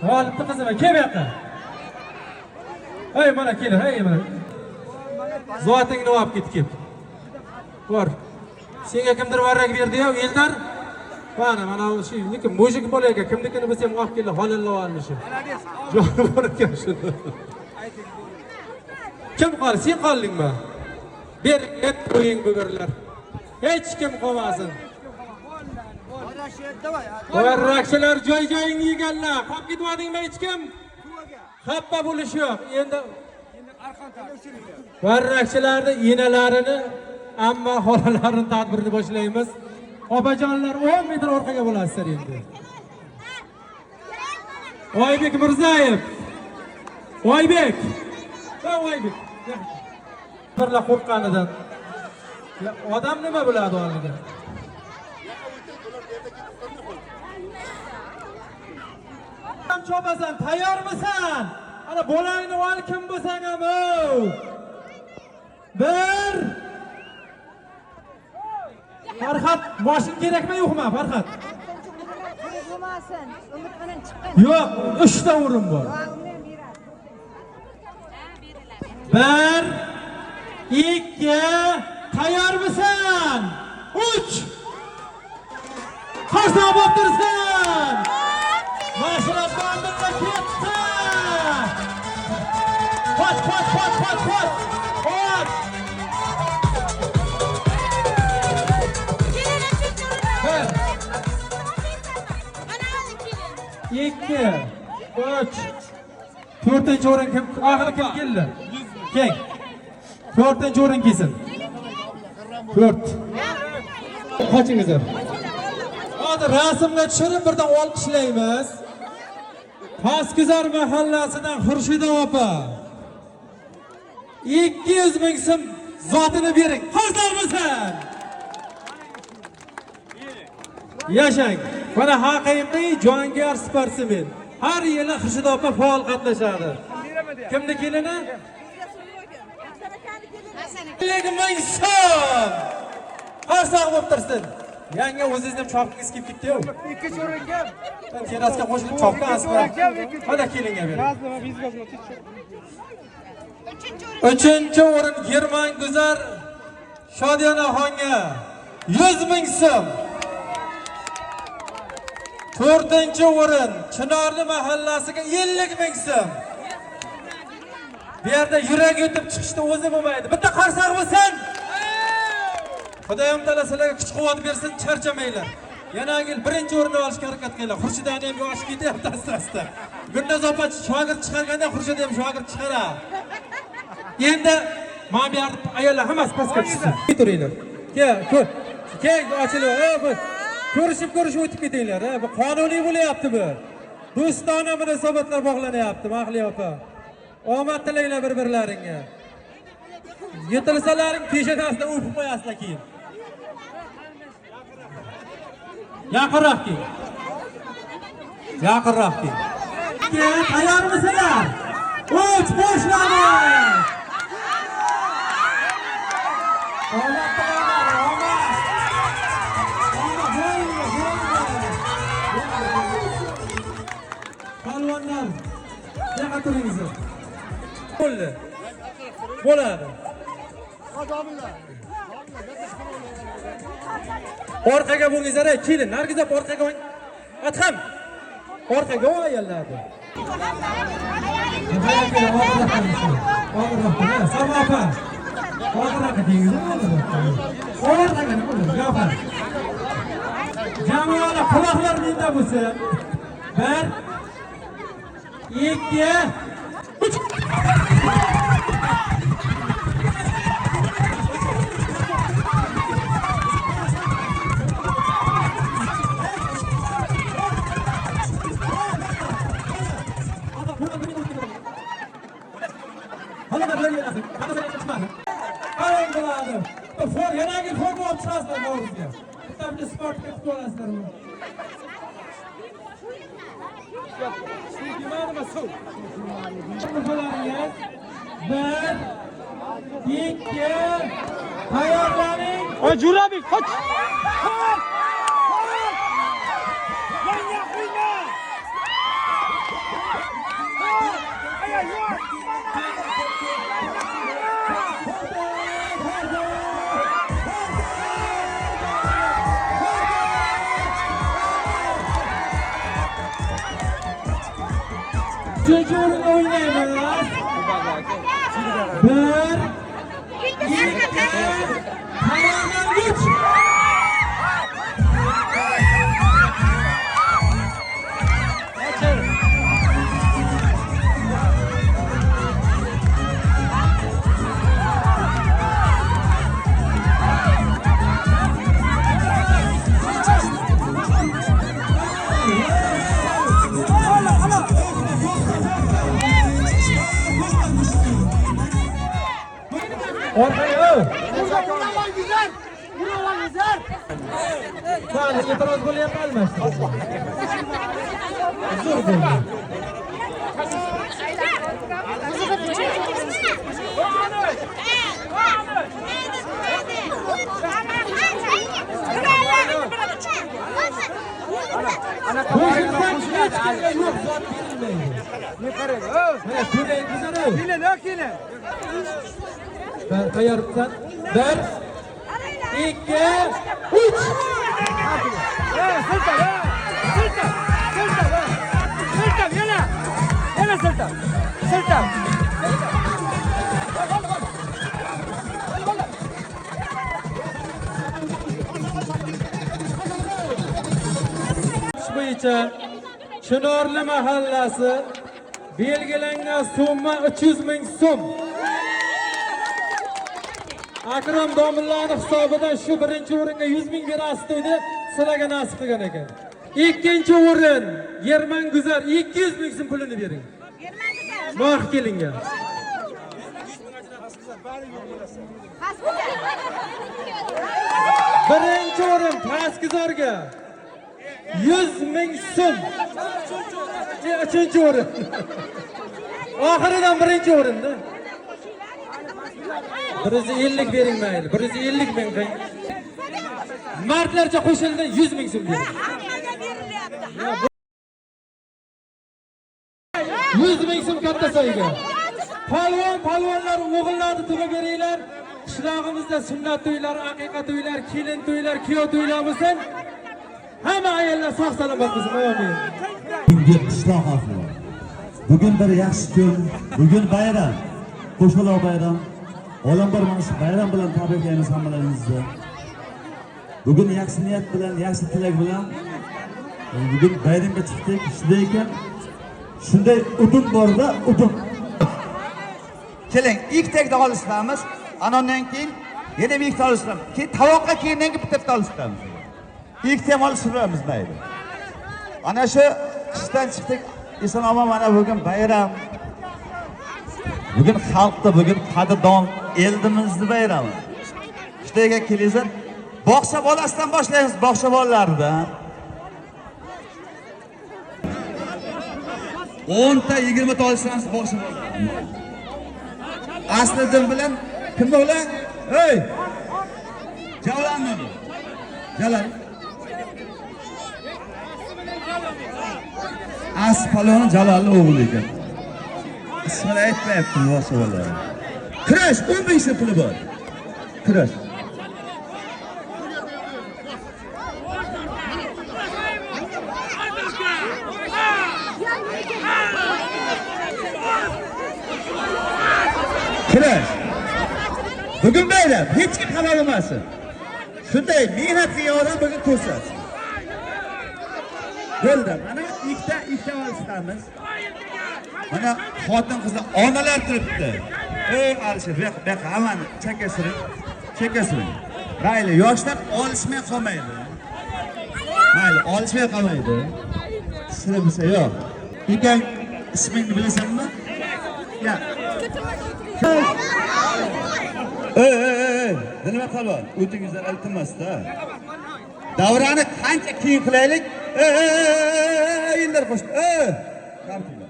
G'olibning qizimi? Kel bu yoqqa. Hey, mana kel. Hey, mana. Zotingni olib ketib. Bor. Senga kimdir varrak berdi-yu, Eldar? Mana shu lekin mujik bo'layga kimnikini bo'lsa ham olib keldi, holilla olmish. Joni bor ekan shu. Kim qoldi? Sen qoldingmi? Ber, qo'ying bularlar. Hech kim qolmasin. Varrakchilar joy-joyingni yeganlar. Qolib ketmadingmi hech kim? Xappa bo'lish yo'q. Endi varrakchilarning enalarini, amma xolalarini tadbirini boshlaymiz. Opajonlar 10 metr orqaga bo'lasizlar endi. Oybek Mirzayev. Oybek. Oybek. Birla qo'rqqanidan. Odam nima bo'ladi oldida? Ham chopasan, tayyormisan? Ana bolangni ol kim bo'lsang ham. Bir. Farhat, mashin kerakmi yo'qmi, Farhat? Kerak bo'lmasin. Umid bilan chiqqan. Yo'q, 3 ta o'rin bor. 1 2 tayyormisan? 3 Qashdoq bo'lib tursin. Mashina bandida ketdi. Pot. Ikki, 3, 4-chi o'rin kim? Oxiri kim keldi? Keng. 4-chi o'rin kelsin. 4. Qochingizlar. Hozir rasmga tushirib birdan olqishlaymiz. Paskizor mahallasidan Xurshida opa. 200 ming so'm zotini bering. Hazırmısın? Yashang. Mana haqiqiy jongar sportsmen. Har yili Xurshida opa faol qatnashadi. Kimni kelini? Lekin ming so'm. Qashdoq bo'lib tursin. Yangi o'zingizni chopingiz kelib ketdi-yu. Ikkinchi o'ringa terasga qo'shilib chopgan asma. Mana kelinga bering. Üçüncü o'rin German Guzar Shodiyanaxonga 100 ming so'm. To'rtinchi o'rin Chinorli mahallasiga 50 ming so'm. Bu yerda yurak yutib chiqishda o'zi bo'lmaydi. Bitta qarsak bo'lsin. Xudoyim taolo sizlarga kuch-quvvat bersin, charchamanglar. Yana yil birinchi o'rinni olishga harakat qilinglar. Xurshidani ham yoshi ketyapti asta-asta. Gulnoz opa shogird chiqarganda Xurshid ham shogird chiqaradi. Endi mana bu yerda ayollar hammasi pastga tushsin. Turinglar. Kel, ochilib, ko'rishib o'tib ketinglar. Bu qonuniy bo'layapti bu. Do'stona munosabatlar bog'lanyapti, Mahliyo opa. Omad tilaylar bir-birlaringga. Yetilsalaring peshonasidan o'pib qo'yasizlar keyin. Yaqinroq kel. Tayyormisizlar? Uch boshladi. Palvonlar, yo'qa turingizlar. Bo'ladi. Orqaga bo'lingizlar, keling. Nargiz op orqaga o'ng. Atam. Orqaga o'ng ayollarni. Samopa. Orqaga dengizlar. Orqaga bo'lin, yo'q. Jamoalar quloqlar menda bo'lsin. 1 2 3 Yanagi forma olib chiqasizlar o'zingizga. Bitta sport ketib qolasizlar. Nimaga suv? Bir, ikki, tayyorlaning. Jurabek, qoch. Menga qo'yma. Üçüncü oyunu oynayalım. 1, 2, 3. Ortaya. Güzel. Güzel. Bana itiraz gol yapalım. Zor gol. Tayyor mısın? 1, 2, 3. Sırta, yana sırta. Bo'yicha Chinorli mahallasi belgilangan summa 300 ming so'm. Akram domlaning hisobidan shu birinchi o'ringa 100 ming berasiz dedi, sizlarga nasib qilgan ekan. Ikkinchi o'rin German Guzar 200 ming so'm pulini bering. Moq kelingan. Birinchi o'rin Paskizorga 100 ming so'm. Uchinchi o'rin. Oxiridan birinchi o'rinda. 150 bering mayli. 150 ming qo'ying. Martlarcha qo'shildi 100 ming so'm bering. 100 ming so'm katta sayga. Polvonlar o'g'illarni to'yga beringlar. Qishlog'imizda sunnat to'ylar, aqiqa to'ylar, kelin to'ylar, kuyov to'ylar bo'lsin. Hamma ayollar sog' salomat bo'lsin. Amin. Bugungi qishloq xalqi. Bugun bir yaxshi kun, bugun bayram. Qo'shaloq bayram. Olambar mana shu bayram bilan tabriklaymiz hammalaringizni. Bugun yaxshi niyat bilan, yaxshi tilak bilan bugun bayramga chiqdik. Shunday ekan, shunday udum borda, udum. Keling, ikkitaga olishamiz. Anondan keyin yana bir ikkita olishamiz. Keyin tovoqqa keyindan bitta olishamiz. Ikkita ham olishamiz mayli. Ana shu qishdan chiqdik. Eson omon mana bugun bayram. Bugun xalqda, bugun qadrdon eldimizni bayrami. Shularga kelingizlar. Bog'cha bolasidan boshlaymiz, bog'cha bolalaridan. 10 ta 20 ta olishamiz bog'cha bolalaridan. Asliddin bilan kim ular? Hey! Javlanmi? Jalal. Palon Jalalning o'g'li ekan. İsmini aytmayapti boshqa bolalar. Kurash 10 ming so'm puli bor. Kurash. Kurash. Bugun bayram, hech kim xabar olmasin. Shunday mehnatli odam bugun ko'rsatsin. Bo'ldi. Mana ikkita olishamiz. Mana xotin qizlar onalar turibdi. Ey Alisher, baq hammani chekasiring. Mayli, yoshlar olishmay qolmaydi. Mayli, olishmay qolmaydi. Sizlar bilsa yo'q. Ekan ismingni bilasanmi? Ya. Nima qilib? O'tingizdan iltimos-da. Davrani qancha keyin qilaylik? Indir qo'sh. Kamtila.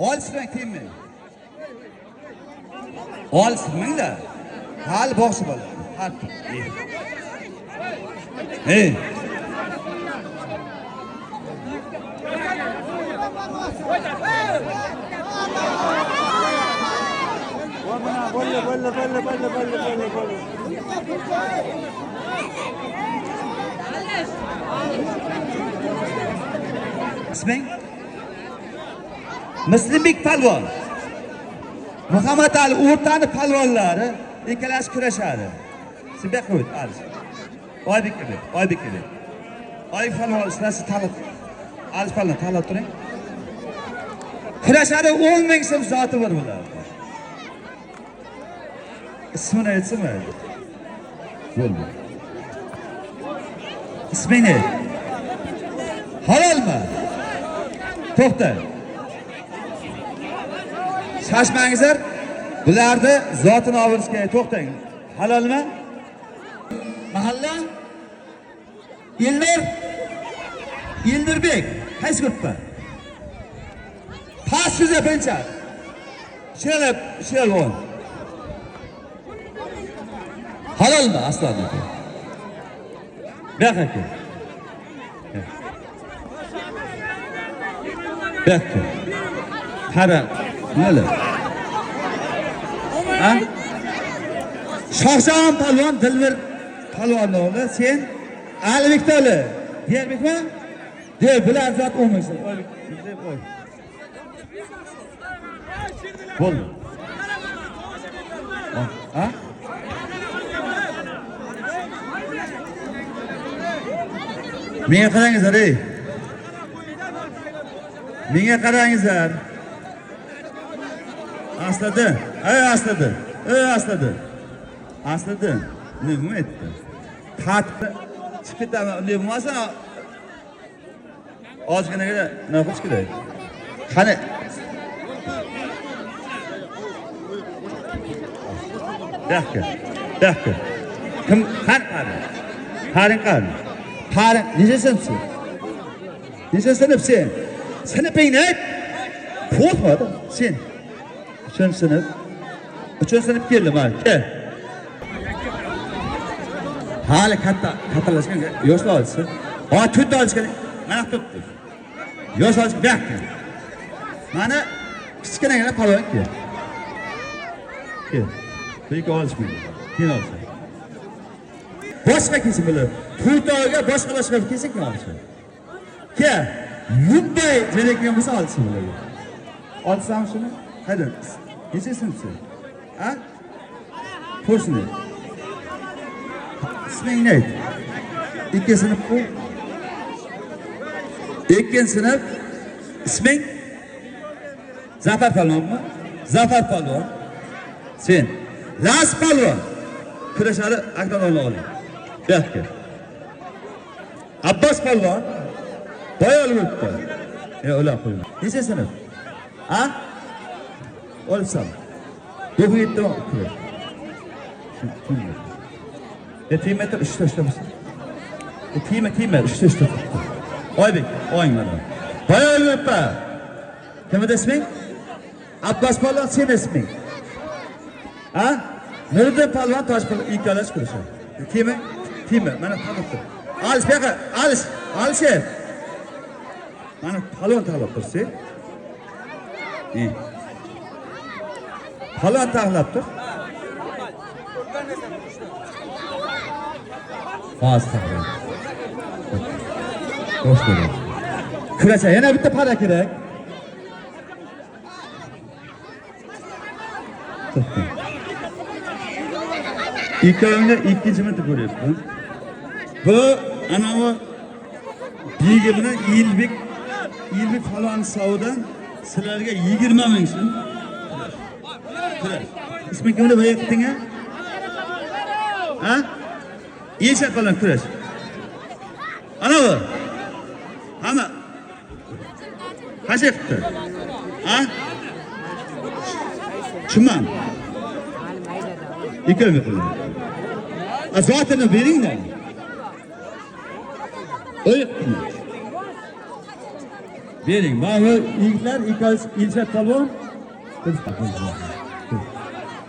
Olishdan keyinmi? Olishmanglar. Hal boshi bo'lar. Hal. Hey. İsming? Muslimbek palvon. Muhammad Ali o'rtani palvonlari ikkalasi kurashadi. Sizga qo'y, Alish. Oybek. Oy palvon sizlarni talab. Alish palvon talab turing. Kurashadi 10 ming so'm zoti bor bular. İsmini aytsana. Bo'ldi. İsming ne? Halalmi? To'xta. Shashmangizlar. Bularni zotini olishga kerak. To'xtang. Halalmi? Mahalla? Elmirbek. Qaysi gruppa? Pastga pencha. Shelab on. Halalmi aslında? Bak aka. Bak. Qara. Nima? Ha? Shohjahon palvon, Dilbir palvonning o'g'li, sen Alibekda o'g'li. Diyarbekmi? Deb bular zot o'lmaysan. Bo'ldi. Ha? Menga qarangizlar, ey. Menga qarangizlar. Aslida. Aslida. Nima aytdi? Qatdi chiqib ketaman, unday bo'lmasa ozginaga nima qilish kerak? Qani? Dakka. Kim qani? Qari, necha sinfsen? Sinfingni ayt. Qo'rqmadi sen. 3 sinf keldim ha. Kel. Hali kattalashgan yoshlar olsa. Ha, 4 olishgan. Mana tutdi. Yosh olish baqdi. Mana kichkinagina palvon kel. Kel. Peki olishmaydi. Keyin olsin. Boshqa kelsin bular. To'ytoyga boshqa kelsin kim olsin. Kel. Bunday jelakkan bo'lsa olsin bularga. Olsam shuni? Hadi. Necha sinfsiz? Ha? To'rsini. İsmingni ayt. 2 sinf bu. 2 sinf. İsming? Zafar Palvonmi? Zafar Palvon. Sen. Las Palvon. Kurashari aktorlarni oling. Bu yoqqa. Abbos Palvon. Boyol o'tdi. Ular qo'yma. Necha sinf? Ha? Olsam. 9-7 kurash. Timmetr 3 tashlamasın. Timmetr 3 tashlamasın. Oybek, oying mana. Boyol o'tdi. Kim isming? Abbos Palvon sen isming. Ha? Nuriddin Palvon Toshpol ikkalash kurashadi. Timmi, mana tanibdi. Alish buyoqqa, Alish. Mana Palvon tanlab tursa. Palvon tanlab tur. Hozir. Xo'sh bo'ling. Kurashga yana bitta para kerak. İkkovini ikkinchi marta ko'ryapman. Bu anavi begi bilan Yilbek falon savdan sizlarga 20 ming so'm. Isming kimni bo'yatding ha? Ha? Yesha falon kurash. Anavi. Hamma. Qancha qildi? Ha? Tushunmam. İkkovini qildi. Azotini beringlar. O'yibmi? Bering. Mana yigitlar Ilshat Palvon.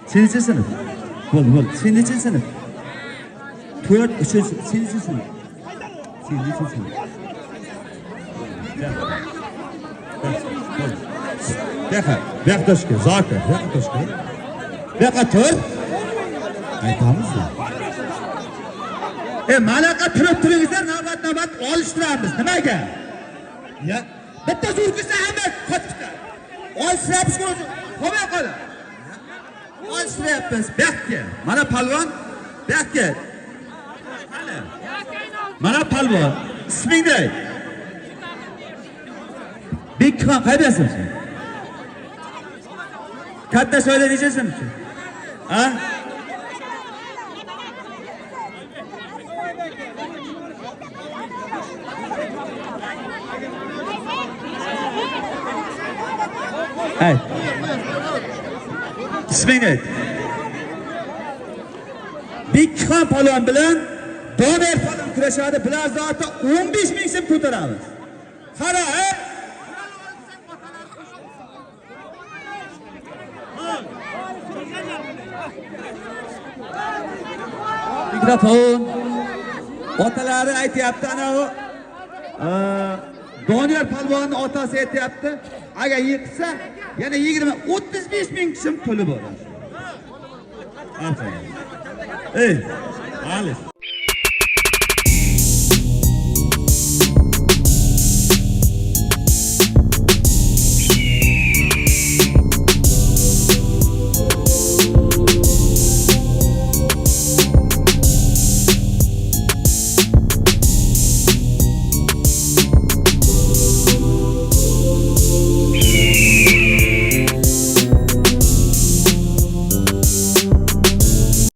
Sen necha sinf? Bo'l. Sen necha sinf? 4, 3, sen necha sinf? Sen necha sinf? Bektoshka, Zokir, Bektoshka. Bekatur. Aytamizmi? Malaqa turib turingizlar, navbat olishtiramiz. Nimaga? Ya, bitta zo'rkisa hamma qotibdi. Olishtiramiz o'zi. Qo'may qoldi. Olishtiryapmiz. Bekka. Mana Palvon, Bekka. Mana Palvon. Ismingni ayt. Bekxon qaydasan sen? Katta shoyda nechasan sen? Ha? Hey. İsmini ayt. Bekxon Palvon bilan Doner Palvon kurashadi. Bular zoti 15 ming so'm ko'taramiz. Qara, mikrofon. Otalari aytyapti anavi. Doner Palvonning otasi aytyapti. Agar yiqsa, yana 20-35 ming so'm puli bor. Aferin. Ey, Alish.